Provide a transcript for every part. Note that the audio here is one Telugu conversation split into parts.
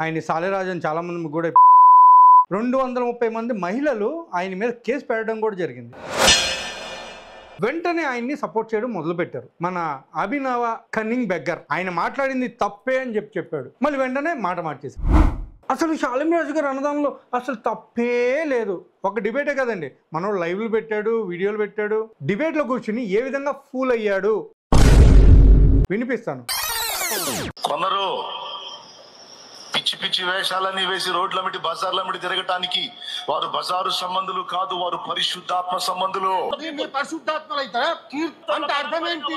ఆయన సాలెరాజు అని చాలా మంది కూడా 230 మంది మహిళలు ఆయన మీద కేసు పెట్టడం కూడా జరిగింది. వెంటనే ఆయన్ని సపోర్ట్ చేయడం మొదలుపెట్టారు. మన అభినవ కన్నింగ్ బెగ్గర్ ఆయన మాట్లాడింది తప్పే అని చెప్పాడు. మళ్ళీ వెంటనే మాట మార్చేశారు. అసలు శాలిం రాజు గారు అన్నదానంలో అసలు తప్పే లేదు. ఒక డిబేటే కదండి, మనోడు లైవ్లు పెట్టాడు, వీడియోలు పెట్టాడు. డిబేట్లో కూర్చుని ఏ విధంగా ఫూల్ అయ్యాడు వినిపిస్తాను. కొందరు పిచ్చి పిచ్చి వేషాలని వేసి రోడ్లమిటి బజార్లమిటి తిరగటానికి వారు బజారు సంబంధులు కాదు, వారు పరిశుద్ధాత్మ సంబంధులు. పరిశుద్ధాత్మలు అయితే అంటే అర్థం ఏంటి?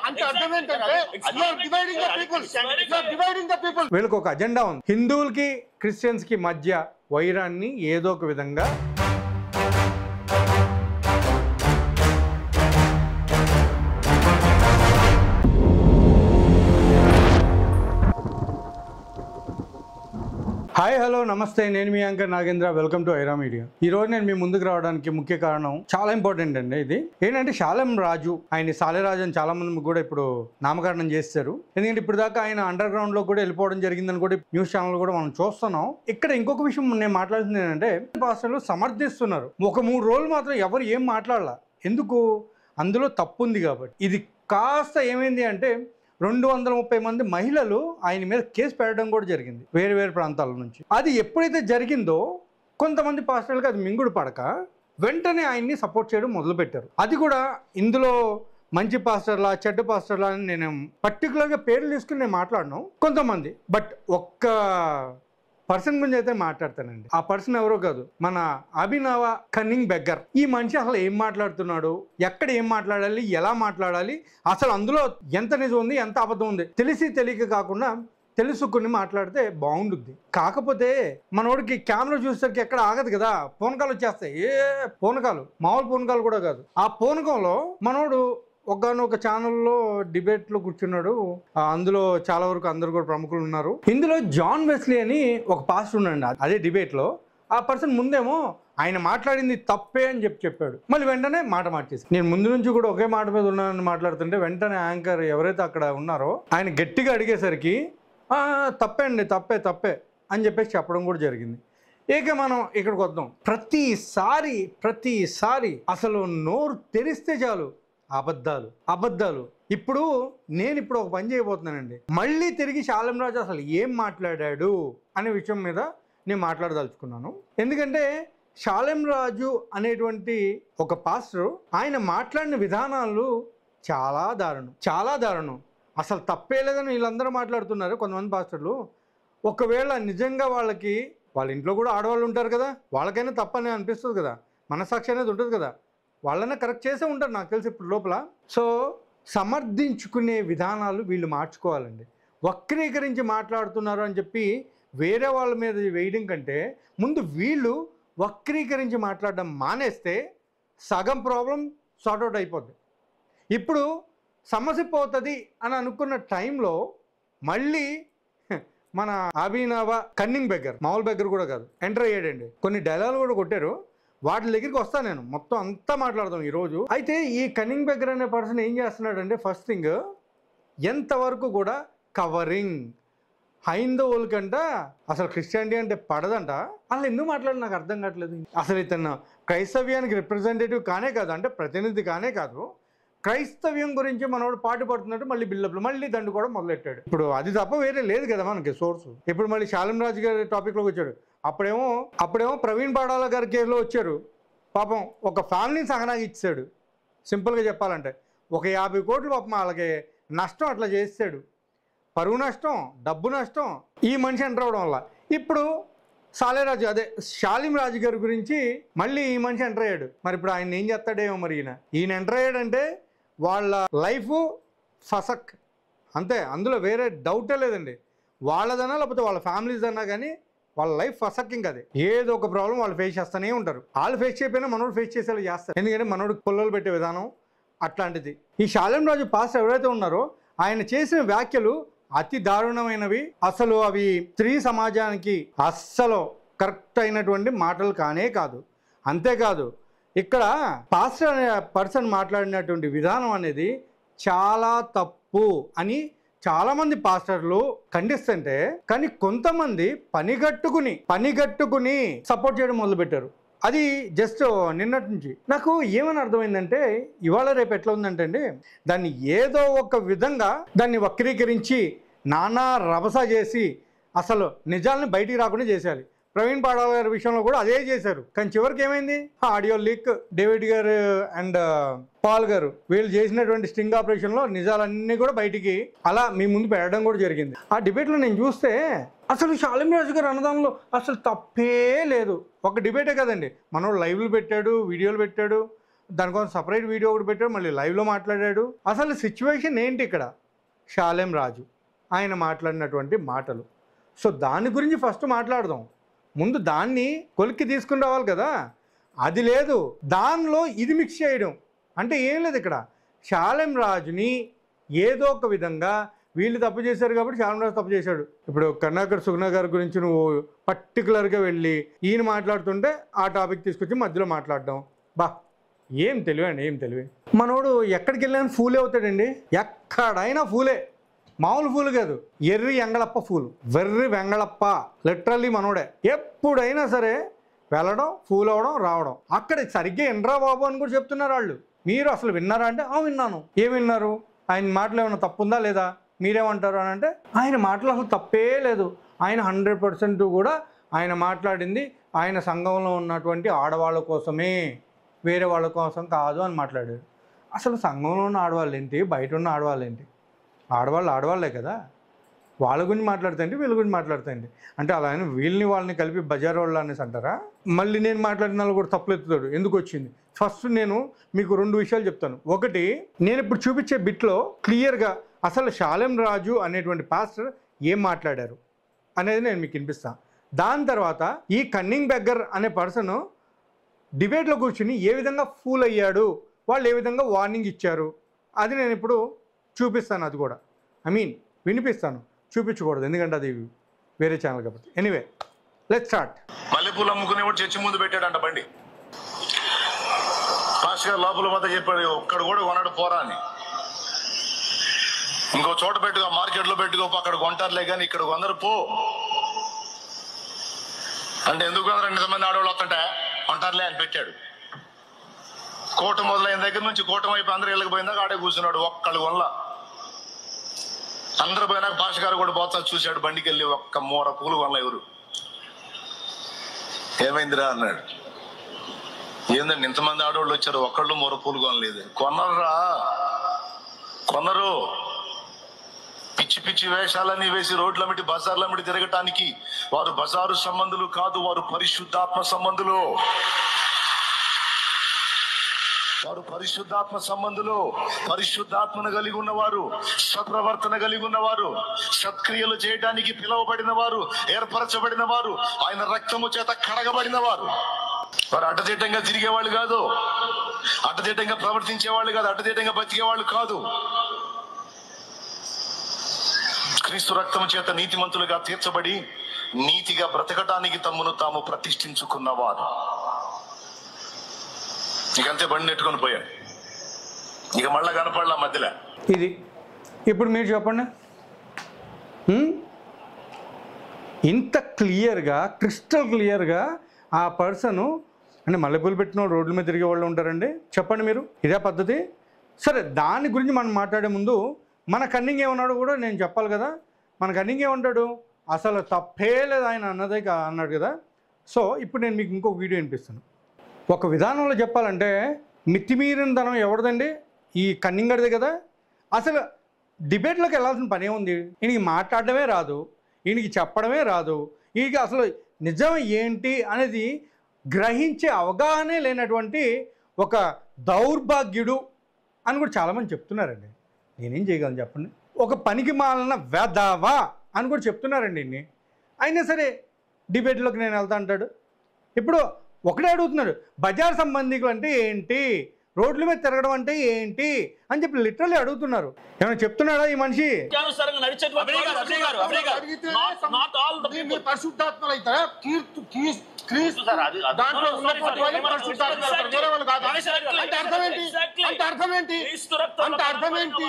అంటే అర్థం ఏంటంటే వీళ్ళకి ఒక అజెండా ఉంది. హిందువులకి క్రిస్టియన్స్ కి మధ్య వైరాన్ని ఏదో ఒక విధంగా హాయ్ హలో నమస్తే, నేను మీ anchor Nagendra. Welcome to Aira media. ఈ రోజు నేను మీ ముందుకు రావడానికి ముఖ్య కారణం చాలా ఇంపార్టెంట్ అండి. ఇది ఏంటంటే శాలిం రాజు, ఆయన సాలెరాజు అని చాలా మంది కూడా ఇప్పుడు నామకరణం చేస్తారు. ఎందుకంటే ఇప్పుడు దాకా ఆయన అండర్ గ్రౌండ్ లో కూడా వెళ్ళిపోవడం జరిగిందని కూడా న్యూస్ ఛానల్ కూడా మనం చూస్తున్నాం. ఇక్కడ ఇంకొక విషయం నేను మాట్లాడుతుంది ఏంటంటే, పాస్టర్లు సమర్థిస్తున్నారు. ఒక 3 రోజులు మాత్రం ఎవరు ఏం మాట్లాడాల, ఎందుకు? అందులో తప్పు ఉంది కాబట్టి. ఇది కాస్త ఏమైంది అంటే 230 మంది మహిళలు ఆయన మీద కేసు పెట్టడం కూడా జరిగింది వేరు వేరు ప్రాంతాల నుంచి. అది ఎప్పుడైతే జరిగిందో కొంతమంది పాస్టర్లకు అది మింగుడు పడక వెంటనే ఆయన్ని సపోర్ట్ చేయడం మొదలుపెట్టారు. అది కూడా ఇందులో మంచి పాస్టర్లా చెడ్డ పాస్టర్లా అని నేను పర్టికులర్గా పేర్లు తీసుకుని నేను మాట్లాడను, కొంతమంది. బట్ ఒక్క పర్సన్ గురించి అయితే మాట్లాడతానండి. ఆ పర్సన్ ఎవరో కాదు, మన అభినవ కన్నింగ్ బెగ్గర్. ఈ మనిషి అసలు ఏం మాట్లాడుతున్నాడు, ఎక్కడ ఏం మాట్లాడాలి, ఎలా మాట్లాడాలి, అసలు అందులో ఎంత నిజం ఉంది, ఎంత అబద్ధం ఉంది, తెలిసి తెలియక కాకుండా తెలుసుకుని మాట్లాడితే బాగుంటుంది. కాకపోతే మనోడికి కెమెరా చూసేసరికి ఎక్కడ ఆగదు కదా, పూనకాలు వచ్చేస్తాయి. పూనకాలు మామూలు పూనకాలు కూడా కాదు. ఆ పూనకంలో మనోడు ఒకనొక ఛానల్లో డిబేట్లో కూర్చున్నాడు. అందులో చాలా వరకు అందరు కూడా ప్రముఖులు ఉన్నారు. ఇందులో జాన్ వెస్లీ అని ఒక పాస్టర్ ఉన్నాడు అదే డిబేట్లో. ఆ పర్సన్ ముందేమో ఆయన మాట్లాడింది తప్పే అని చెప్పాడు. మళ్ళీ వెంటనే మాట మార్చేసి, నేను ముందు నుంచి కూడా ఒకే మాట మీద ఉన్నానని మాట్లాడుతుంటే వెంటనే యాంకర్ ఎవరైతే అక్కడ ఉన్నారో ఆయన గట్టిగా అడిగేసరికి తప్పే అండి, తప్పే తప్పే అని చెప్పేసి చెప్పడం కూడా జరిగింది. ఇక మనం ఇక్కడికి వద్దాం. ప్రతిసారి అసలు నోరు తెరిస్తే చాలు అబద్ధాలు. ఇప్పుడు ఒక పని చేయబోతున్నానండి. మళ్ళీ తిరిగి శాలిం రాజు అసలు ఏం మాట్లాడాడు అనే విషయం మీద నేను మాట్లాడదలుచుకున్నాను. ఎందుకంటే శాలిం రాజు అనేటువంటి ఒక పాస్టర్, ఆయన మాట్లాడిన విధానాలు చాలా దారుణం. అసలు తప్పే లేదని వీళ్ళందరూ మాట్లాడుతున్నారు కొంతమంది పాస్టర్లు. ఒకవేళ నిజంగా వాళ్ళ ఇంట్లో కూడా ఆడవాళ్ళు ఉంటారు కదా, వాళ్ళకైనా తప్పని అనిపిస్తుంది కదా, మనసాక్షి అనేది ఉంటుంది కదా, వాళ్ళనే కరెక్ట్ చేసే ఉంటారు నాకు తెలిసి ఇప్పుడు లోపల. సో సమర్థించుకునే విధానాలు వీళ్ళు మార్చుకోవాలండి. వక్రీకరించి మాట్లాడుతున్నారు అని చెప్పి వేరే వాళ్ళ మీద వేయడం కంటే ముందు వీళ్ళు వక్రీకరించి మాట్లాడడం మానేస్తే సగం ప్రాబ్లం సార్ట్అవుట్ అయిపోద్ది. ఇప్పుడు సమస్య పోతుంది అని అనుకున్న టైంలో మళ్ళీ మన అభినవ కన్నింగ్ బెగ్గర్, మామూలు బెగ్గర్ కూడా కాదు, ఎంటర్ అయ్యాడండి. కొన్ని డైలాగులు కూడా కొట్టారు. వాటి దగ్గరికి వస్తాను, నేను మొత్తం అంతా మాట్లాడదాం ఈరోజు. అయితే ఈ కన్నింగ్ బెగ్గర్ అనే పర్సన్ ఏం చేస్తున్నాడంటే, ఫస్ట్ థింగ్ ఎంతవరకు కూడా కవరింగ్. హైందవులకంట అసలు క్రిస్టియానిటీ అంటే పడదంట. అసలు ఎందుకు మాట్లాడి నాకు అర్థం కావట్లేదు. అసలు ఇతను క్రైస్తవ్యానికి రిప్రజెంటేటివ్ కానే కాదు, అంటే ప్రతినిధి కానే కాదు. క్రైస్తవ్యం గురించి మనోడు పాటు పడుతున్నట్టు మళ్ళీ బిల్డప్లు, మళ్ళీ దండుకోవడం మొదలెట్టాడు. ఇప్పుడు అది తప్ప వేరే లేదు కదా మనకి సోర్సు. ఇప్పుడు మళ్ళీ శాలిం రాజు గారి టాపిక్లోకి వచ్చాడు. అప్పుడేమో ప్రవీణ్ పాడాల గారి కేసులో వచ్చారు. పాపం ఒక ఫ్యామిలీని సగనాగా ఇచ్చాడు. సింపుల్గా చెప్పాలంటే ఒక 50 కోట్లు పాపం వాళ్ళకి నష్టం అట్లా చేస్తాడు. పరువు నష్టం, డబ్బు నష్టం ఈ మనిషి ఎంటర్ అవడం వల్ల. ఇప్పుడు సాలెరాజు అదే శాలిం రాజు గారి గురించి మళ్ళీ ఈ మనిషి ఎంటర్ అయ్యాడు. మరి ఇప్పుడు ఆయన ఏం చేస్తాడేమో. మరి ఈయన ఎంటర్ అయ్యాడంటే వాళ్ళ లైఫ్ ఫసక్ అంతే, అందులో వేరే డౌటే లేదండి. వాళ్ళదన్నా లేకపోతే వాళ్ళ ఫ్యామిలీస్ అన్నా కానీ వాళ్ళ లైఫ్ ఫసక్కింగ్. అది ఏదో ఒక ప్రాబ్లం వాళ్ళు ఫేస్ చేస్తూనే ఉంటారు. వాళ్ళు ఫేస్ చేయకపోయినా మనోడు ఫేస్ చేసేలా చేస్తారు. ఎందుకంటే మనోడు పొల్లలు పెట్టే విధానం అట్లాంటిది. ఈ శాలిం రాజు పాస్టర్ ఎవరైతే ఉన్నారో ఆయన చేసిన వ్యాఖ్యలు అతి దారుణమైనవి. అసలు అవి స్త్రీ సమాజానికి అస్సలు కరెక్ట్ అయినటువంటి మాటలు కానే కాదు. అంతేకాదు ఇక్కడ పాస్టర్ అనే పర్సన్ మాట్లాడినటువంటి విధానం అనేది చాలా తప్పు అని చాలామంది పాస్టర్లు ఖండిస్తుంటే కానీ కొంతమంది పనిగట్టుకుని సపోర్ట్ చేయడం మొదలుపెట్టారు. అది జస్ట్ నిన్నటి నుంచి నాకు ఏమని అర్థమైందంటే ఇవాళ రేపు ఎట్లా ఉందంటే అండి, దాన్ని ఏదో ఒక విధంగా దాన్ని వక్రీకరించి నానా రభస చేసి అసలు నిజాలను బయటికి రాకుండా చేసేయాలి. ప్రవీణ్ పాడాల గారి విషయంలో కూడా అదే చేశారు. కానీ చివరికి ఏమైంది, ఆడియో లీక్, డేవిడ్ గారు అండ్ పాల్ గారు వీళ్ళు చేసినటువంటి స్టింగ్ ఆపరేషన్లో నిజాలన్నీ కూడా బయటికి అలా మీ ముందు పెట్టడం కూడా జరిగింది. ఆ డిబేట్లో నేను చూస్తే అసలు షాలిం రాజు గారు అన్నదానంలో అసలు తప్పే లేదు. ఒక డిబేటే కదండి, మనోడు లైవ్లు పెట్టాడు, వీడియోలు పెట్టాడు, దానికోసం సపరేట్ వీడియో ఒకటి పెట్టాడు, మళ్ళీ లైవ్లో మాట్లాడాడు. అసలు సిచ్యువేషన్ ఏంటి ఇక్కడ? షాలిం రాజు ఆయన మాట్లాడినటువంటి మాటలు. సో దాని గురించి ఫస్ట్ మాట్లాడదాం. ముందు దాన్ని కొలిక్కి తీసుకుని రావాలి కదా, అది లేదు. దానిలో ఇది మిక్స్ చేయడం అంటే ఏం లేదు. ఇక్కడ షాలిం రాజుని ఏదో ఒక విధంగా వీళ్ళు తప్పు చేశారు కాబట్టి షాలిం రాజు తప్పు చేశాడు. ఇప్పుడు కర్ణాకర్ సుగుణ గారి గురించి నువ్వు పర్టికులర్గా వెళ్ళి ఈయన మాట్లాడుతుంటే ఆ టాపిక్ తీసుకొచ్చి మధ్యలో మాట్లాడడం, బా ఏం తెలివండి, ఏం తెలివి. మనోడు ఎక్కడికి వెళ్ళినా ఫూలే అవుతాడండి, ఎక్కడైనా ఫూలే, మామూలు ఫూలు కాదు, ఎర్రి ఎంగళప్ప ఫూలు, వెర్రి వెంగళప్ప, లిటరల్లీ మనోడే. ఎప్పుడైనా సరే వెళ్ళడం, ఫూల్ అవ్వడం, రావడం. అక్కడ సరిగ్గా ఎండ్రా బాబు అని కూడా చెప్తున్నారు వాళ్ళు. మీరు అసలు విన్నారా అంటే విన్నాను. ఏం విన్నారు? ఆయన మాటలు ఏమైనా తప్పు ఉందా లేదా, మీరేమంటారు అని అంటే ఆయన మాటలు అసలు తప్పే లేదు. ఆయన 100% కూడా ఆయన మాట్లాడింది ఆయన సంఘంలో ఉన్నటువంటి ఆడవాళ్ళ కోసమే, వేరే వాళ్ళ కోసం కాదు అని మాట్లాడారు. అసలు సంఘంలో ఉన్న ఆడవాళ్ళు ఏంటి, బయట ఉన్న ఆడవాళ్ళు ఏంటి? ఆడవాళ్ళే కదా, వాళ్ళ గురించి మాట్లాడుతాయండి, వీళ్ళ గురించి మాట్లాడుతాయండి. అంటే అలా అని వీళ్ళని వాళ్ళని కలిపి బజార్ వాళ్ళు అనేసి అంటారా? మళ్ళీ నేను మాట్లాడిన వాళ్ళు కూడా తప్పులు ఎత్తుతాడు. ఎందుకు వచ్చింది? ఫస్ట్ నేను మీకు 2 విషయాలు చెప్తాను. ఒకటి, నేను ఇప్పుడు చూపించే బిట్లో క్లియర్గా అసలు షాలిం రాజు అనేటువంటి పాస్టర్ ఏం మాట్లాడారు అనేది నేను మీకు వినిపిస్తాను. దాని తర్వాత ఈ కన్నింగ్ బెగ్గర్ అనే పర్సన్ డిబేట్లో కూర్చుని ఏ విధంగా ఫూల్ అయ్యాడు, వాళ్ళు ఏ విధంగా వార్నింగ్ ఇచ్చారు, అది నేను ఇప్పుడు చూపిస్తాను. అది కూడా వినిపిస్తాను, చూపించకూడదు ఎందుకంటే అది వేరే ఛానల్ కాబట్టి. Anyway let's start. మల్లెపూలు అమ్ముకునేవాడు చర్చి ముందు పెట్టాడంట బండి. పాస్టర్ గారు లోపల వద్ద చెప్పాడు, ఒక్కడు కూడా కొనడు పోరా అని. ఇంకో చోట పెట్టుకో, మార్కెట్లో పెట్టుకో, అక్కడ కొంటారులే కానీ ఇక్కడ కొందరు పో అంటే ఎందుకు కొందరు 200 ఆడవాళ్ళు వస్తుంటే కొంటారులే అని పెట్టాడు. కోట మొదలైన దగ్గర నుంచి కోట వైపు అందరూ ఇళ్ళకి పోయిందాక ఆడే కూర్చున్నాడు. ఒక్కళ్ళు వల్ల అందరు పోయినాక భాష గారు కూడా పోతా చూశాడు. బండికి వెళ్ళి ఒక్క మూర పూలు కొనలే ఎవరు. ఏమైందిరా అన్నాడు. ఏందండి ఇంతమంది ఆడవాళ్ళు వచ్చారు, ఒక్కళ్ళు మూర పూలు కొనలేదు. కొనరు పిచ్చి పిచ్చి వేషాలన్నీ వేసి రోడ్లమిటి బజార్లమిటి తిరగటానికి వారు బజారు సంబంధులు కాదు, వారు పరిశుద్ధాత్మ సంబంధులు. వారు పరిశుద్ధాత్మ సంబంధులు, పరిశుద్ధాత్మను కలిగి ఉన్నవారు, సత్ప్రవర్తన కలిగి ఉన్నవారు, సత్క్రియలు చేయడానికి పిలువబడిన వారు, ఏర్పరచబడిన వారు, ఆయన రక్తము చేత కడగబడిన వారు. వారు అడ్డదిడ్డంగా తిరిగేవాళ్ళు కాదు, అడ్డదిడ్డంగా ప్రవర్తించేవాళ్ళు కాదు, అడ్డదిడ్డంగా బతికేవాళ్ళు కాదు. క్రీస్తు రక్తము చేత నీతిమంతులుగా తీర్చబడి నీతిగా బ్రతకటానికి తమ్మును తాము ప్రతిష్ఠించుకున్నవారు. ఇకంతే బండి నెట్టుకొని పోయాడు. ఇక మళ్ళా కనపడలా మధ్యలో. ఇది ఇప్పుడు మీరు చెప్పండి, ఇంత క్లియర్గా, క్రిస్టల్ క్లియర్గా ఆ పర్సను అంటే మల్లెపూలు పెట్టిన రోడ్ల మీద తిరిగే వాళ్ళు ఉంటారండి. చెప్పండి మీరు, ఇదే పద్ధతి? సరే, దాని గురించి మనం మాట్లాడే ముందు మన కన్నింగ్ ఏమన్నాడు కూడా నేను చెప్పాలి కదా. మన కన్నింగ్ ఏమంటాడు, అసలు తప్పే లేదు ఆయన అన్నదే అన్నాడు కదా. సో ఇప్పుడు నేను మీకు ఇంకో వీడియో వినిపిస్తాను. ఒక విధానంలో చెప్పాలంటే మితిమీరిన ధనం ఎవరిదండి? ఈ కన్నింగడిదే కదా. అసలు డిబేట్లోకి వెళ్ళాల్సిన పనే ఉంది. ఈయనకి మాట్లాడడమే రాదు, ఈయనకి చెప్పడమే రాదు, ఈయనకి అసలు నిజం ఏంటి అనేది గ్రహించే అవగాహనే లేనటువంటి ఒక దౌర్భాగ్యుడు అని కూడా చాలామంది చెప్తున్నారండి. నేనేం చేయగలను చెప్పండి? ఒక పనికి మాలిన వెధవా అని కూడా చెప్తున్నారండి ఇన్ని. అయినా సరే డిబేట్లోకి నేను వెళ్తా అంటాడు. ఇప్పుడు ఒకటే అడుగుతున్నాడు, బజార్ సంబంధికులు అంటే ఏంటి, రోడ్ల మీద తిరగడం అంటే ఏంటి అని చెప్పి లిటరల్లీ అడుగుతున్నారు. ఏమైనా చెప్తున్నాడా ఈ మనిషి? పరిశుద్ధాత్మలు అవుతారా? దాంట్లో ఉన్న వాళ్ళు పరిశుద్ధాత్మ వేరే వాళ్ళు కాదు. అంటే అర్థం ఏంటి? అంటే అర్థం ఏంటి? అంటే అర్థం ఏంటి?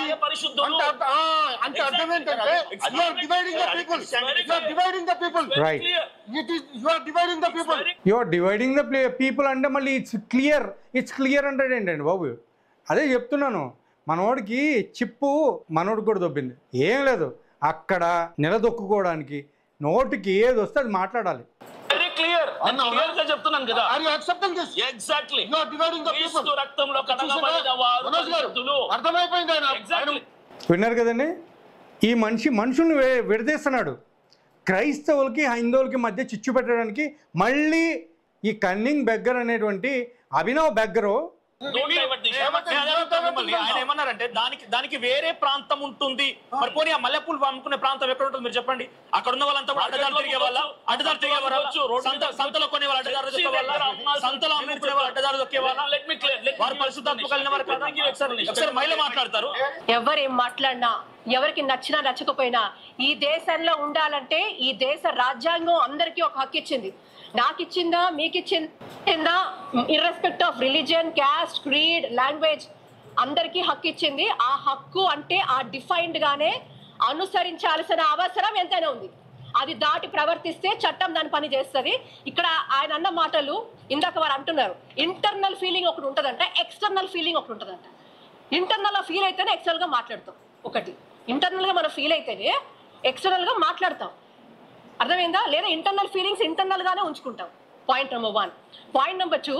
అంటే అర్థం ఏంటంటే you are dividing the people. You are dividing the people. Right. It is you are dividing the people. You are dividing the people అంటే మళ్ళీ ఇట్స్ క్లియర్ అంటాడేంటండి బాబు. అదే చెప్తున్నాను, మనోడికి చిప్పు మనోడికి కూడా దొబ్బింది. ఏం లేదు, అక్కడ నిలదొక్కుకోవడానికి నోటికి ఏది వస్తే అది మాట్లాడాలి. చెప్తున్నాను కదా. Are you accepting this? Exactly. You are dividing the people. క్రీస్తు రక్తంలో కడగబడిన వారు పరిశుద్ధులు. అర్థమైపోయింది ఆయన. Exactly. విన్నారు కదండి, ఈ మనుషుల్ని విడదీస్తున్నాడు. క్రైస్తవులకి హైందవులకి మధ్య చిచ్చు పెట్టడానికి మళ్ళీ ఈ కన్నింగ్ బెగ్గర్ అనేటువంటి అభినవ్ బెగ్గరు ఆయన ఏమన్నారంటే దానికి వేరే ప్రాంతం ఉంటుంది. మరి పోనీ ఆ మల్లెపూలు అమ్ముకునే ప్రాంతం ఎక్కడ ఉంటుంది మీరు చెప్పండి. అక్కడ ఉన్న వాళ్ళంతా అడ్డదారు తిరిగే వాళ్ళ, అడ్డదారు తిరిగే వాళ్ళు, సంతలో కొనే వాళ్ళు అడ్డదారు దొక్కే వాళ్ళ, సంతలో అమ్ముకునే వాళ్ళు అడ్డదారు దొక్కే వాళ్ళ, వారు పరిశుద్ధాత్మ కలిగిన వారు కదా. ఒకసారి మహిళ మాట్లాడతారు. ఎవరేం మాట్లాడినా, ఎవరికి నచ్చినా నచ్చకపోయినా ఈ దేశంలో ఉండాలంటే ఈ దేశ రాజ్యాంగం అందరికీ ఒక హక్కు ఇచ్చింది. నాకు ఇచ్చిందా, మీకు ఇచ్చిందా, irrespect of religion, caste, creed, language అందరికీ హక్కు ఇచ్చింది. ఆ హక్కు అంటే ఆ డిఫైన్డ్ గానే అనుసరించాల్సిన అవసరం ఎంతైనా ఉంది. అది దాటి ప్రవర్తిస్తే చట్టం దాని పని చేస్తుంది. ఇక్కడ ఆయన అన్న మాటలు ఇందాక వారు అంటున్నారు, ఇంటర్నల్ ఫీలింగ్ ఒకటి ఉంటుందంట, ఎక్స్టర్నల్ ఫీలింగ్ ఒకటి ఉంటుందంట. ఇంటర్నల్ ఫీల్ అయితేనే ఎక్స్టర్నల్ గా మాట్లాడతాం. ఒకటి ఇంటర్నల్ గా మనం ఫీల్ అయితేనే ఎక్స్టర్నల్ గా మాట్లాడతాం. అర్థమైందా? లేదా ఇంటర్నల్ ఫీలింగ్స్ ఇంటర్నల్ గానే ఉంచుకుంటాం. Point number 1. పాయింట్ నెంబర్ 2,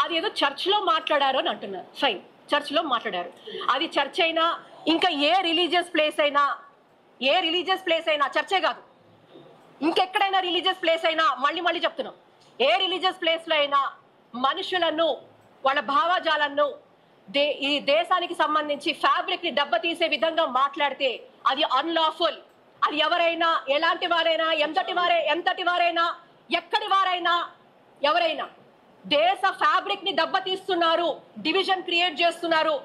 అది ఏదో చర్చ్లో మాట్లాడారు అని అంటున్నారు. ఫైన్, చర్చ్లో మాట్లాడారు. అది చర్చ్ అయినా ఇంకా ఏ రిలీజియస్ ప్లేస్ అయినా చర్చే కాదు, ఇంకెక్కడైనా రిలీజియస్ ప్లేస్ అయినా, మళ్ళీ చెప్తున్నాం, ఏ రిలీజియస్ ప్లేస్లో అయినా మనుషులను, వాళ్ళ భావజాలను, ఈ దేశానికి సంబంధించి ఫ్యాబ్రిక్ ని దెబ్బతీసే విధంగా మాట్లాడితే అది అన్లాఫుల్. అది ఎవరైనా, ఎలాంటి వారైనా, ఎంతటి వారైనా, ఎక్కడి వారైనా, ఎవరైనా దేశ ఫ్యాబ్రిక్ ని దెబ్బతీస్తున్నారు, డివిజన్ క్రియేట్ చేస్తున్నారు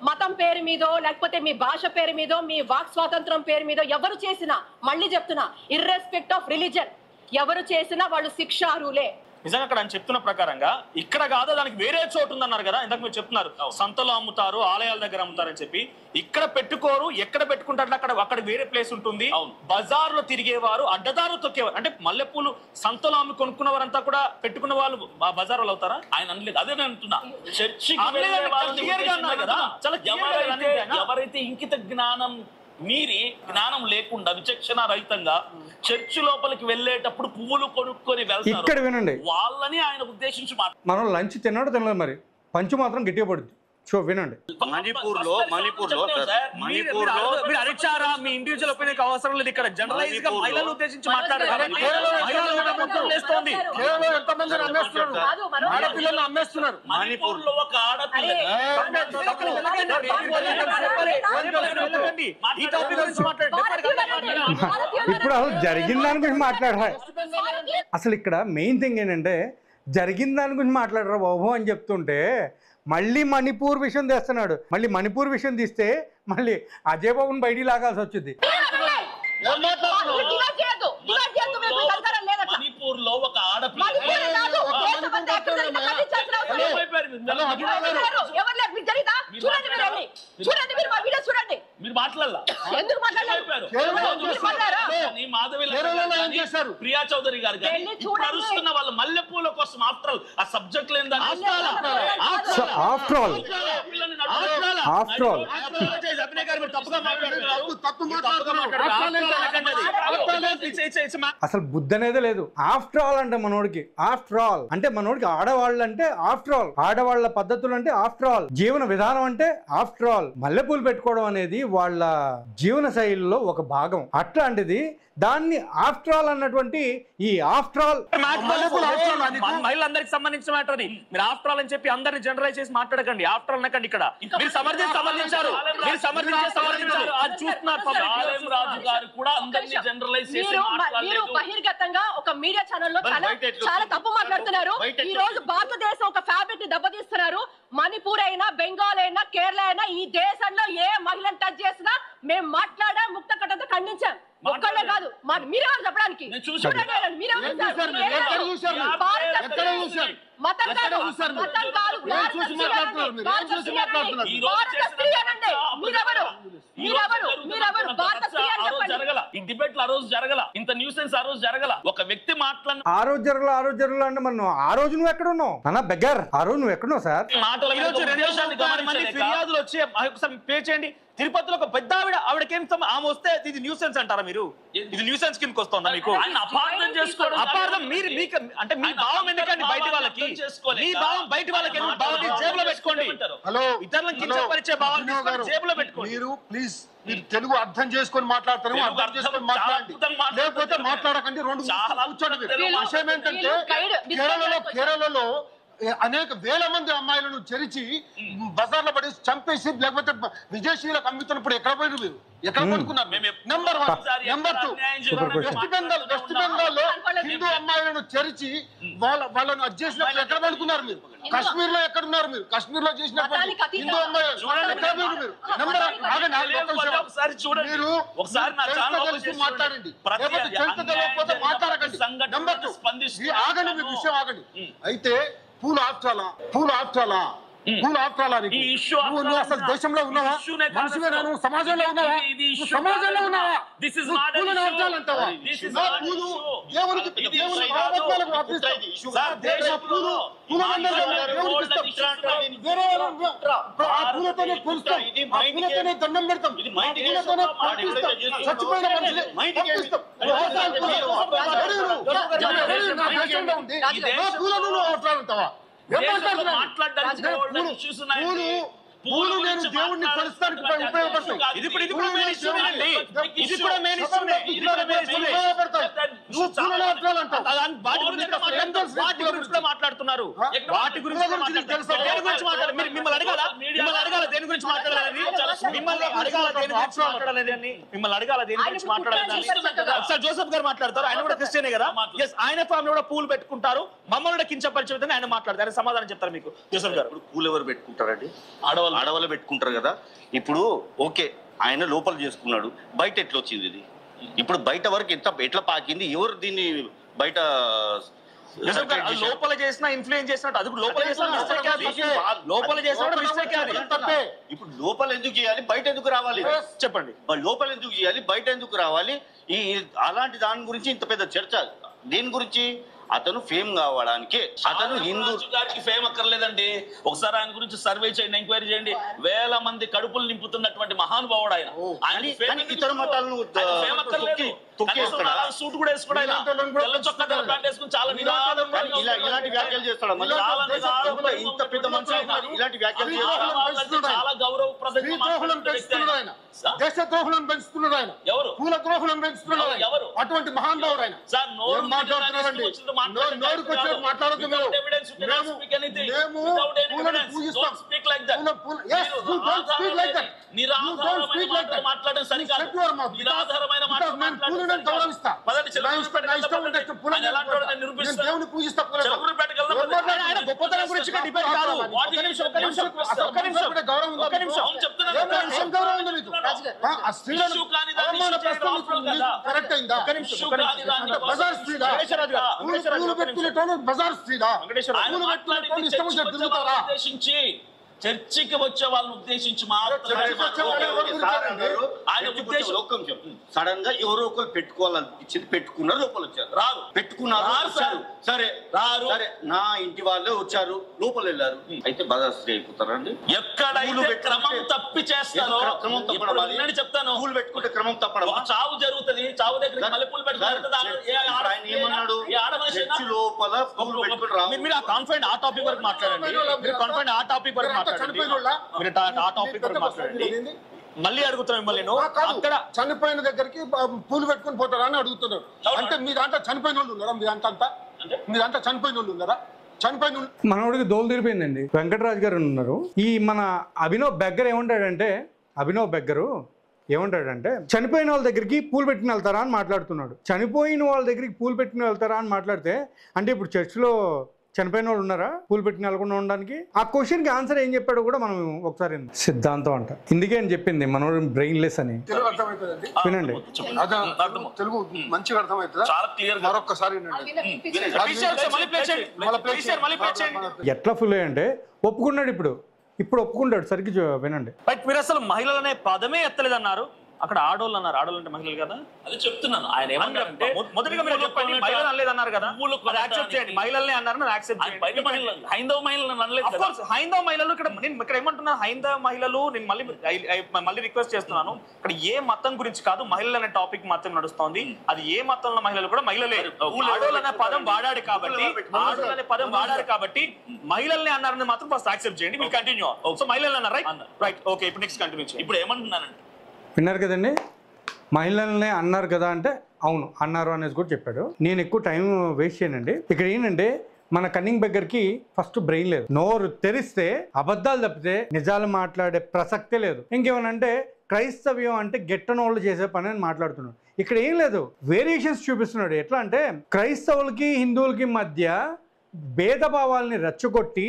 మతం పేరు మీదో, లేకపోతే మీ భాష పేరు మీదో, మీ వాక్ స్వాతంత్రం పేరు మీదో ఎవరు చేసినా, మళ్ళీ చెప్తున్నా, ఇర్రెస్పెక్ట్ ఆఫ్ రిలీజన్ ఎవరు చేసినా వాళ్ళు శిక్షార్హులే. నిజంగా అక్కడ ఆయన చెప్తున్న ప్రకారంగా ఇక్కడ కాదో దానికి వేరే చోటు ఉందన్నారు కదా. ఇందాక మీరు చెప్తున్నారు సంతలో అమ్ముతారు, ఆలయాల దగ్గర అమ్ముతారని చెప్పి. ఇక్కడ పెట్టుకోరు, ఎక్కడ పెట్టుకుంటారు అక్కడ వేరే ప్లేస్ ఉంటుంది. బజార్లో తిరిగేవారు, అడ్డదారు తొక్కేవారు, అంటే మల్లెపూలు సంతలో అమ్మి కొనుక్కున్న వారంతా కూడా పెట్టుకున్న వాళ్ళు బజార్ వాళ్ళు అవుతారా? ఆయన అనలేదు, అదే నేను అంటున్నా. ఎవరైతే ఇంకిత జ్ఞానం మీరి, జ్ఞానం లేకుండా విచక్షణ రహితంగా చర్చి లోపలికి వెళ్ళేటప్పుడు పువ్వులు కొనుక్కొని వెళ్తారు, ఇక్కడ వినండి, వాళ్ళని ఆయన ఉద్దేశించి మనం లంచ్ తినలేదు మరి పంచు మాత్రం గట్టిగా పడుద్ది. వినండి, మణిపూర్లో మీరు అరిచారా? మీ ఇండివిజువల్ ఒపీనియన్ అవసరం లేదు. ఇక్కడ జనరలైజ్ గా మహిళలను ఉద్దేశించి మాట్లాడారు. మణిపూర్లో ఒక ఆడపిల్ల ఇప్పుడు అసలు జరిగిన దాని గురించి మాట్లాడరా? అసలు ఇక్కడ మెయిన్ థింగ్ ఏంటంటే జరిగిన దాని గురించి మాట్లాడరా బాబు అని చెప్తుంటే మళ్ళీ మణిపూర్ విషయం తెస్తున్నాడు. మళ్ళీ మణిపూర్ విషయం తీస్తే మళ్ళీ అజయ్ బాబుని బయటికి లాగాల్సి వచ్చింది. మణిపూర్లో ఒక ఆడపిల్ల మీరు మాట్లాడాల ప్రియా చౌదరి గారు అరుస్తున్న వాళ్ళ మల్లెపూల కోసం ఆఫ్టర్ ఆల్ ఆ సబ్జెక్ట్ లేదని అసలు బుద్ధి అనేదే లేదు. ఆఫ్టర్ ఆల్ అంటే మనోడికి, ఆఫ్టర్ ఆల్ అంటే మనోడికి ఆడవాళ్ళు అంటే ఆఫ్టర్ ఆల్, ఆడవాళ్ళ పద్ధతులు అంటే ఆఫ్టర్ ఆల్, జీవన విధానం అంటే ఆఫ్టర్ ఆల్. మల్లెపూలు పెట్టుకోవడం అనేది వాళ్ళ జీవన శైలిలో ఒక భాగం. అట్లాంటిది దాన్ని ఆఫ్టర్ ఆల్ అన్నటువంటి ఈ ఆఫ్టర్ ఆల్ మహిళలందరికి సంబంధించిన మ్యాటర్ అది. మీరు ఆఫ్టర్ ఆల్ అని చెప్పి అందరిని జనరలైజ్ చేసి మాట్లాడకండి. ఆఫ్టర్ ఆల్ అనకండి. ఇక్కడ మీరు సమర్థించారు అది చూస్తున్నారు. మీరు బహిర్గతంగా ఒక మీడియా ఛానల్లో చాలా తప్పు మాట్లాడుతున్నారు. ఈ రోజు భారతదేశం ఒక ఫ్యాబ్రిక్ ని దెబ్బతీస్తున్నారు. మణిపూర్ అయినా, బెంగాల్ అయినా, కేరళ అయినా, ఈ దేశంలో ఏ మహిళను టచ్ చేసినా మేము మాట్లాడాం, ముక్త కట్టతో ఖండించాం. ఒక్కళ్ళే కాదు మీరెవరు చెప్పడానికి నేను చూశాను. చూడండి, మీరెవరు ఏం చూశారు మీరు? ఎక్కడ చూశారు మీరు? భారత ఎక్కడ చూశారు? మతం ఎక్కడ కాదు, చూశారు మీరు? మతం కాదు, ఏం భారత చూసి స్త్రీ మాట్లాడుతున్నారు అనండి, మీరు? ఏం భారత చూసి స్త్రీ మాట్లాడుతున్నారు? అనండి, ఈ రోజు భారత స్త్రీ అనండి. మీరెవరు భారత స్త్రీ అని చెప్పండి. జరగల ఈ డిబేట్ ఆ రోజు జరగల, ఇంత న్యూసెన్స్ ఆ రోజు జరగల. ఒక వ్యక్తి మాట్లాడిన ఆ రోజు జరగలు అంటే మనం ఆ రోజు నువ్వు ఎక్కడ ఉన్నావు అన్న బెగ్గర్? ఆ రోజు నువ్వు ఎక్కడున్నావు సార్? మాటల ఈ రోజు 2,000 మంది ఫిర్యాదులు వచ్చి ఒకసారి పే చేయండి. తిరుపతిలో ఒక పెద్ద ఆవిడకేం ఆమె వస్తే ఇది న్యూసెన్స్ అంటారా మీరు? ఇది న్యూసెన్స్ కిందకి వస్తుందా మీకు? ఆయన అపార్థం చేసుకోవడం అపార్థం మీకు అంటే మీ భావం ఎందుకండి బయట వాళ్ళకి? మీ భావం బయట వాళ్ళకి ఎందుకు? భావం జేబులో పెట్టుకోండి. హలో ఇతరులను కించపరిచే భావాలు తీసుకొని జేబులో పెట్టుకోండి. మీరు ప్లీజ్ మీరు తెలుగు అర్థం చేసుకొని మాట్లాడతారు, తెలుగు అర్థం చేసుకొని మాట్లాడండి. అర్థం మాట్లాడండి. లేకపోతే మాట్లాడకండి. రెండు చాలా కూర్చోండి మీరు. తెలుగు విషయం ఏంటంటే వీళ్ళు కేరళలో అనేక వేల మంది అమ్మాయిలను చెరిచి బజార్లో పడి చంపేసి లేకపోతే విదేశీయులకు అమ్ముతున్నప్పుడు ఎక్కడ పోయిన మీరు? ఎక్కడ పడుకున్నారు? నెంబర్ 1. నెంబర్ 2, వెస్ట్ బెంగాల్ లో హిందూ అమ్మాయిలను చెరిచి వాళ్ళను అది చేసినప్పుడు ఎక్కడ పడుకున్నారు మీరు? కాశ్మీర్ లో ఎక్కడ ఉన్నారు మీరు? కాశ్మీర్ లో చేసినప్పుడు హిందూ అమ్మాయిలు ఎక్కడ పోయిన మీరు? నెంబర్ ఒకసారి చూడండి, మీరు ఒకసారి నా ఛానల్ ఓపెన్ చేసి మాట్లాడండి, ప్రతి లేకపోతే చరిత్ర తెలియకపోతే అన్యాయం మాట్లాడకండి. సంఘటనలను నెంబర్ 2, స్పందిస్తూ ఆగండి, మీ విషయం ఆగండి. అయితే పూలు ఆఫ్టాలా ఈ ఇష్యూ నువ్వు అసలు దేశంలో ఉన్నావా? మనిషివే నువ్వు సమాజంలో ఉన్నావా? నువ్వు సమాజంలో ఉన్నావా? This is నువ్వు not an పూలను issue. ఆఫ్టాలంటావా? This is నా not an పూలు issue. దేవునికి ఇది దేవుని issue భావోద్వేగాలకు కాదు. అర్పిస్తాం. సార్, దేశంలో పూల మండలి మాట్లాడారు, దేవునికి golden ఇస్తాం. issue. వేరే వాళ్ళని ఆ పూలతోనే పూజిస్తాం, ఆ పూలతోనే దండం పెడతాం, ఆ పూలతోనే ప్రార్థిస్తాం. చచ్చిపోయిన మనుషులే పంపిస్తాం. నా దేశంలో ఉంది, నా పూలను నువ్వు ఆఫ్టాలంటావా? ఏం మాట్లాడుతున్నావు? మాట్లాడడానికి golden issues ఉన్నాయండి. పూలు నేను దేవుడిని కొలుస్తానికి ఉపయోగపడతాయి. ఇది కూడా మెయిన్ ఇష్యూ అండి. ఇది కూడా మెయిన్ ఇష్యూ. నువ్వు పూలను ఆఫ్టాలంటావు. వాటి గురించి కూడా మాట్లాడుతున్నారు. వాటి గురించి తెలుసా? దేని గురించి మాట్లాడాలి? మిమ్మల్ని అడగాల దేని గురించి మాట్లాడాలని? మిమ్మల్ని అడగాల దేని గురించి మాట్లాడాలని? మిమ్మల్ని అడగాల దేని గురించి మాట్లాడాలని? ఒకసారి జోసెఫ్ గారు మాట్లాడతారు. ఆయన కూడా క్రిస్టియనే కదా. ఎస్, ఆయన ఫ్యామిలీ కూడా పూలు పెట్టుకుంటారు. మమ్మల్ని కూడా కించపరిచే విధంగా ఆయన మాట్లాడతారు. ఆయన సమాధానం చెప్తారు మీకు జోసెఫ్ గారు. పూలు ఎవరు పెట్టుకుంటారండి? ఆడవాళ్ళు పెట్టుకుంటారు కదా. ఇప్పుడు ఓకే, ఆయన లోపల చేసుకున్నాడు, బయట ఎట్లా వచ్చింది ఇది? ఇప్పుడు బయట వరకు ఎట్లా పాకింది? ఎవరు దీన్ని బయట లోపల చేసిన ఇన్ఫ్లుయెన్స్ చేసినట్టు అది లోపల చేసిన మిస్టేక్ అది. లోపల చేసిన మిస్టేక్ అది. ఇప్పుడు లోపల ఎందుకు చేయాలి, బయట ఎందుకు రావాలి? చెప్పండి. లోపల ఎందుకు చేయాలి, బయట ఎందుకు రావాలి? ఈ అలాంటి దాని గురించి ఇంత పెద్ద చర్చ దేని గురించి? అతను ఫేమ్ కావడానికి. అతను హిందూ గారికి ఫేమ్ అక్కర్లేదండి. ఒకసారి ఆయన గురించి సర్వే చేయండి, ఎంక్వైరీ చేయండి. వేల మంది కడుపులు నింపుతున్నటువంటి మహానుభావుడు ఆయన. ఇతర మతాలను సూట్ కూడా వేసుకుని ఆయన తెల్ల చొక్కా ప్యాంట్ వేసుకుని చాలా ఇలాంటి వ్యాఖ్యలు చేస్తాడు. ఇంత పెద్ద మనుషులు ఇలాంటి వ్యాఖ్యలు చాలా గౌరవప్రదంగా దేశద్రోహులను పెంచుతున్నాడు ఆయన. ఎవరు? పూల ద్రోహులను పెంచుతున్నాడు ఆయన. ఎవరు? అటువంటి మహానుభావుడు ఆయన. సార్, ఏం మాట్లాడుతున్నారండి? నోరుకొచ్చేది మాట్లాడద్దు. మేము పూలను పూజిస్తాం. మాట్లాడడం సరికాదు. నిరాధారమైన పూలను గౌరవిస్తా. నా ఇష్టం ఉంటే దేవుని పూజిస్తా. ఆయన గొప్పతనం గురించి డిబేట్ కాదు. గౌరవం గౌరవం ఉంది మీకు. ఆ స్త్రీలను కరెక్ట్ అయిందా? బజార్ స్త్రీలా? పూలు పెట్టుకునేటోళ్ళు బజార్ స్త్రీలా? పూలు పెట్టుకునేటోళ్ళు ఇష్టం వచ్చినట్టు తిరుగుతారా? ఉద్దేశించి చర్చికి వచ్చే వాళ్ళని ఉద్దేశించి సడన్ గా ఎవరో ఒకరు పెట్టుకోవాలనిపించింది, పెట్టుకున్నారు, లోపల వచ్చారు. రారు, పెట్టుకున్నారు, సరే రారు, సరే నా ఇంటి వాళ్ళే వచ్చారు, లోపల వెళ్ళారు. అయితే బజార్ స్త్రీ అయిపోతారండి. ఎక్కడైతే క్రమం తప్పి చేస్తారో చెప్తాను. పూలు పెట్టుకుంటే క్రమం తప్పడం. చావు జరుగుతుంది, చావు దగ్గర మళ్ళీ పూలు పెట్టుకుంటారు. ఆయన ఏమన్నాడు? చర్చి లోపల పూలు పెట్టుకుని రావు. మీరు ఆ కాన్ఫిడెంట్ ఆ టాపిక్ వరకు మాట్లాడండి. మీరు కాన్ఫిడెంట్ ఆ టాపిక్ వరకు మాట్లాడండి. మళ్ళీ అడుగుతున్నా మిమ్మల్ని, అక్కడ చనిపోయిన దగ్గరికి పూలు పెట్టుకుని పోతారా అని అడుగుతున్నారు. అంటే మీ దాంట్లో చనిపోయిన వాళ్ళు ఉన్నారా? మీ దాంట్లో చనిపోయిన వాళ్ళు ఉన్నారా? చనిపోయిన మనోడికి దోలు తీరిపోయిందండి. వెంకటరాజు గారు ఉన్నారు. ఈ మన అభినవ్ బెగ్గర్ ఏమంటాడంటే, చనిపోయిన వాళ్ళ దగ్గరికి పూలు పెట్టుకుని వెళ్తారా అని మాట్లాడుతున్నాడు. చనిపోయిన వాళ్ళ దగ్గరికి పూలు పెట్టుకుని వెళ్తారా అని మాట్లాడితే, అంటే ఇప్పుడు చర్చిలో చనిపోయిన వాళ్ళు ఉన్నారా పూలు పెట్టి నెలకుండా ఉండడానికి? ఆ క్వశ్చన్కి ఆన్సర్ ఏం చెప్పాడో కూడా మనం ఒకసారి సిద్ధాంతం అంట. ఇందుకే అని చెప్పింది మనోడు బ్రెయిన్లెస్ అని. తెలుగు అర్థమవుతుందండి, వినండి. తెలుగు మంచిగా అర్థమవుతుందా? చాలా క్లియర్ మరొకసారి ఎట్లా ఫుల్ అంటే ఒప్పుకున్నాడు. ఇప్పుడు ఒప్పుకుంటాడు. సరిగ్గా వినండి. బట్ మీరు అసలు మహిళలు అనే పదమే ఎత్తలేదన్నారు. అక్కడ ఆడోళ్ళు అన్నారు. ఆడోళ్ళు అంటే మహిళలు కదా. అది చెప్తున్నాను. ఆయన ఏమన్నారంటే మొదటిగా మీరు చెప్పండి, మహిళలు అనలేదన్నారు కదా, అది యాక్సెప్ట్ చేయండి. మహిళల్ని అన్నారు, యాక్సెప్ట్ చేయండి. బయట మహిళలు, హైందవ మహిళలను అనలేదు కదా. హైందవ మహిళలు నేను ఇక్కడ ఏమంటున్నాను, హైందవ మహిళలు, నేను మళ్ళీ రిక్వెస్ట్ చేస్తున్నాను, ఇక్కడ ఏ మతం గురించి కాదు, మహిళలు అనే టాపిక్ మాత్రం నడుస్తోంది. అది ఏ మతంలో మహిళలు కూడా మహిళలే. ఆడోళ్ళు అనే పదం వాడాడు కాబట్టి మహిళల్ని అన్నారని మాత్రం ఫస్ట్ యాక్సెప్ట్ చేయండి. మీరు కంటిన్యూ. సో మహిళలు అన్నారు, రైట్. ఓకే, ఇప్పుడు నెక్స్ట్ కంటిన్యూ చేయండి. ఇప్పుడు ఏమంటున్నానంటే, విన్నారు కదండి, మహిళల్ని అన్నారు కదా అంటే అవును అన్నారు అనేసి కూడా చెప్పాడు. నేను ఎక్కువ టైం వేస్ట్ చేయనండి. ఇక్కడ ఏంటంటే మన కన్నింగ్ బెగ్గర్కి ఫస్ట్ బ్రెయిన్ లేదు. నోరు తెరిస్తే అబద్ధాలు తప్పితే నిజాలు మాట్లాడే ప్రసక్తే లేదు. ఇంకేమనంటే క్రైస్తవ్యం అంటే గెట్టనోళ్ళు చేసే పని అని మాట్లాడుతున్నాడు. ఇక్కడ ఏం లేదు, వేరియేషన్స్ చూపిస్తున్నాడు. ఎట్లా అంటే క్రైస్తవులకి హిందువులకి మధ్య భేదభావాల్ని రెచ్చగొట్టి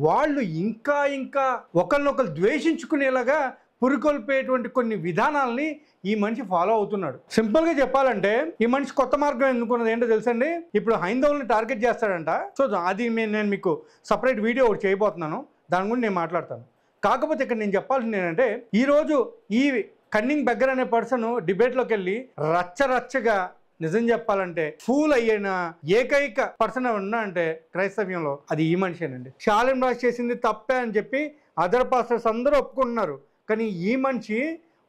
వాళ్ళు ఇంకా ఒకరినొకరు ద్వేషించుకునేలాగా పురికొల్పేటువంటి కొన్ని విధానాలని ఈ మనిషి ఫాలో అవుతున్నాడు. సింపుల్గా చెప్పాలంటే ఈ మనిషి కొత్త మార్గం ఎందుకున్నది ఏంటో తెలుసండి. ఇప్పుడు హైందవుల్ని టార్గెట్ చేస్తాడంట. సో అది నేను మీకు సపరేట్ వీడియో ఒకటి చేయబోతున్నాను, దాని గురించి నేను మాట్లాడతాను. కాకపోతే ఇక్కడ నేను చెప్పాల్సింది ఏంటంటే ఈరోజు ఈ కన్నింగ్ బెగ్గర్ అనే పర్సన్ డిబేట్లోకి వెళ్ళి రచ్చరచ్చగా నిజం చెప్పాలంటే ఫూల్ అయిన ఏకైక పర్సన్ ఉన్నా అంటే క్రైస్తవ్యంలో అది ఈ మనిషేనండి. షాలిం రాజ్ చేసింది తప్పే అని చెప్పి అదర్ పాస్టర్స్ అందరూ ఒప్పుకుంటున్నారు. కానీ ఈ మనిషి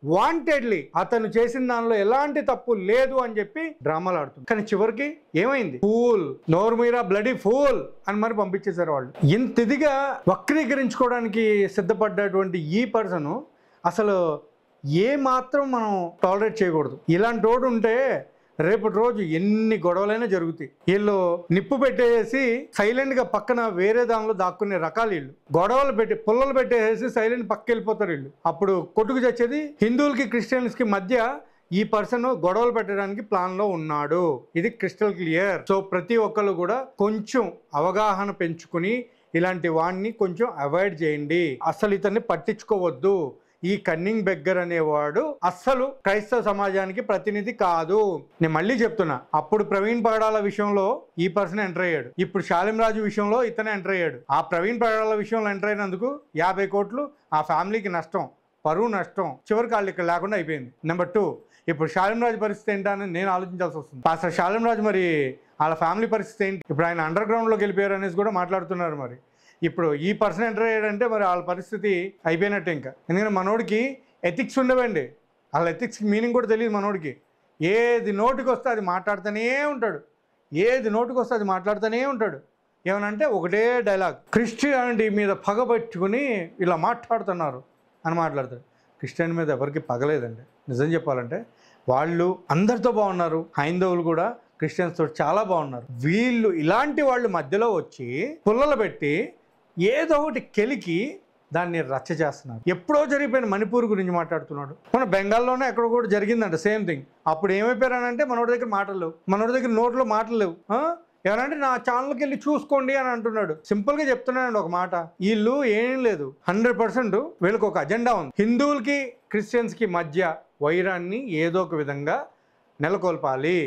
వాంటెడ్లీ అతను చేసిన దానిలో ఎలాంటి తప్పు లేదు అని చెప్పి డ్రామాలు ఆడుతుంది. కానీ చివరికి ఏమైంది, ఫూల్, నోర్మీరా బ్లడీ ఫూల్ అని మరి పంపించేశారు వాళ్ళు. ఇంత ఇదిగా వక్రీకరించుకోవడానికి సిద్ధపడ్డటువంటి ఈ పర్సన్ అసలు ఏ మాత్రం మనం టాలరేట్ చేయకూడదు. ఇలాంటి వాడు ఉంటే రేపటి రోజు ఎన్ని గొడవలైనా జరుగుతాయి. వీళ్ళు నిప్పు పెట్టేసి సైలెంట్ గా పక్కన వేరే దానిలో దాక్కునే రకాలు వీళ్ళు. గొడవలు పెట్టి పుల్లలు పెట్టేసి సైలెంట్ పక్క వెళ్ళిపోతారు వీళ్ళు. అప్పుడు కొట్టుకు చచ్చేది హిందువులకి క్రిస్టియన్స్ కి మధ్య ఈ పర్సన్ గొడవలు పెట్టడానికి ప్లాన్ లో ఉన్నాడు. ఇది క్రిస్టల్ క్లియర్. సో ప్రతి ఒక్కరు కూడా కొంచెం అవగాహన పెంచుకుని ఇలాంటి వాడిని కొంచెం అవాయిడ్ చేయండి. అసలు ఇతన్ని పట్టించుకోవద్దు. ఈ కన్నింగ్ బెగ్గర్ అనేవాడు అస్సలు క్రైస్తవ సమాజానికి ప్రతినిధి కాదు. నేను మళ్ళీ చెప్తున్నా, అప్పుడు ప్రవీణ్ పగడాల విషయంలో ఈ పర్సన్ ఎంటర్ అయ్యాడు. ఇప్పుడు షాలిం రాజు విషయంలో ఇతనే ఎంటర్ అయ్యాడు. ఆ ప్రవీణ్ పగడాల విషయంలో ఎంటర్ అయినందుకు 50 కోట్లు ఆ ఫ్యామిలీకి నష్టం, పరువు నష్టం, చివరికి వాళ్ళు ఇక్కడ లేకుండా అయిపోయింది. నెంబర్ 2, ఇప్పుడు షాలిం రాజు పరిస్థితి ఏంటని నేను ఆలోచించాల్సి వస్తుంది. అసలు షాలిం రాజు మరి వాళ్ళ ఫ్యామిలీ పరిస్థితి ఏంటి? ఇప్పుడు ఆయన అండర్ గ్రౌండ్లోకి వెళ్ళిపోయారు అనేసి కూడా మాట్లాడుతున్నారు. మరి ఇప్పుడు ఈ పర్సన్ ఎంటర్ అయ్యాడంటే మరి వాళ్ళ పరిస్థితి అయిపోయినట్టే. ఇంకా ఎందుకంటే మనోడికి ఎథిక్స్ ఉండవండి. వాళ్ళ ఎథిక్స్కి మీనింగ్ కూడా తెలియదు మనోడికి. ఏది నోటికి వస్తే అది మాట్లాడుతూనే ఉంటాడు. ఏమనంటే ఒకటే డైలాగ్, క్రిస్టియానిటీ మీద పగబెట్టుకుని ఇలా మాట్లాడుతున్నారు అని మాట్లాడతాడు. క్రిస్టియన్ మీద ఎవరికి పగలేదండి. నిజం చెప్పాలంటే వాళ్ళు అందరితో బాగున్నారు. హైందవులు కూడా క్రిస్టియన్స్ తోటి చాలా బాగున్నారు. వీళ్ళు ఇలాంటి వాళ్ళు మధ్యలో వచ్చి పుల్లలు పెట్టి ఏదో ఒకటి కెలికి దాన్ని రచ్చ చేస్తున్నారు. ఎప్పుడో జరిగిపోయిన మణిపూర్ గురించి మాట్లాడుతున్నాడు. మన బెంగాల్లోనే ఎక్కడ కూడా జరిగిందంట సేమ్ థింగ్. అప్పుడు ఏమైపోయారనంటే మనోడి దగ్గర మాటలు లేవు, మనోడి దగ్గర నోట్లో మాటలు లేవు. ఏమనంటే నా ఛానల్కి వెళ్ళి చూసుకోండి అని అంటున్నాడు. సింపుల్గా చెప్తున్నానండి ఒక మాట, వీళ్ళు ఏం లేదు, 100% వీళ్ళకి ఒక అజెండా ఉంది. హిందువులకి క్రిస్టియన్స్కి మధ్య వైరాన్ని ఏదో ఒక విధంగా నెలకొల్పాలి,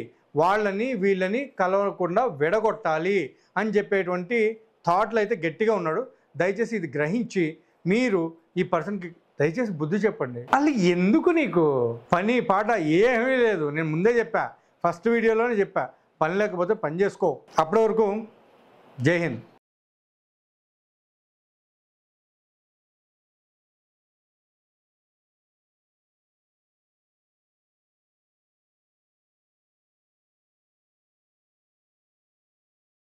వాళ్ళని వీళ్ళని కలవకుండా విడగొట్టాలి అని చెప్పేటువంటి థాట్లు అయితే గట్టిగా ఉన్నాడు. దయచేసి ఇది గ్రహించి మీరు ఈ పర్సన్కి దయచేసి బుద్ధి చెప్పండి. అసలు ఎందుకు నీకు పని పాట ఏమీ లేదు. నేను ముందే చెప్పా, ఫస్ట్ వీడియోలోనే చెప్పా, పని లేకపోతే పని చేసుకో. అప్పటి వరకు జై హింద్.